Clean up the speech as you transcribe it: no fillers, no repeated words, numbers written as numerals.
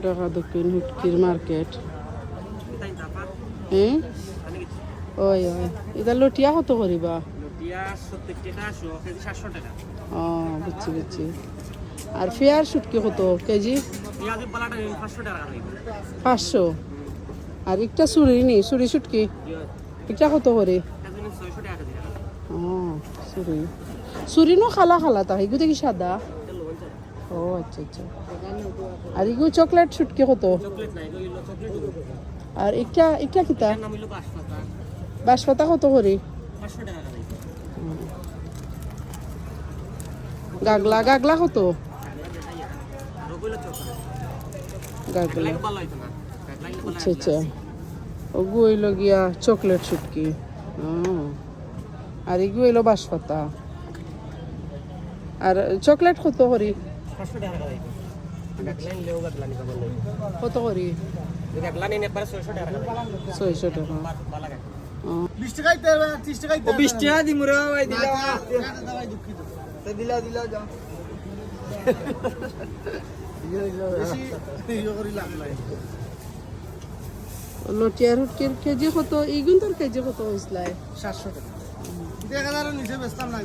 ঢাকা দক্ষিণ হুটকির মার্কেট। হ্যাঁ ওই ওই এটা লটিয়া কত করিবা? ও বুঝছি বুঝছি। আর ফেয়ার শুটকি কত কেজি? 500। আর একটা চুরি নি চুরি শুটকি এটা কত করে? ও চুরি চুরি নো খালা খালা তা এগুলো কি সাদা? ও আচ্ছা আচ্ছা। আর এগুলো চকলেট শুটকি কত? আর একটা একটা কিতা বাঁশপাতা কত করে? গাগলা গাগলা কত? গাগলা আচ্ছা আচ্ছা। ওগু হইল গিয়া চকলেট শুটকি। আর এগু হইল বাঁশপাতা। আর চকলেট কত করি? কত করি? 600 টাকা। 20 টাকাই 30 টাকাই 20 টাকা দিমুরা ভাই দিলা দুঃখিত দিলা দিলা যাও লটিয়ার হুটকির কেজি কত? ইগুন তোর কেজি কত হইছিল? 700 টাকা। 1000 এর নিচে বেচতাম না।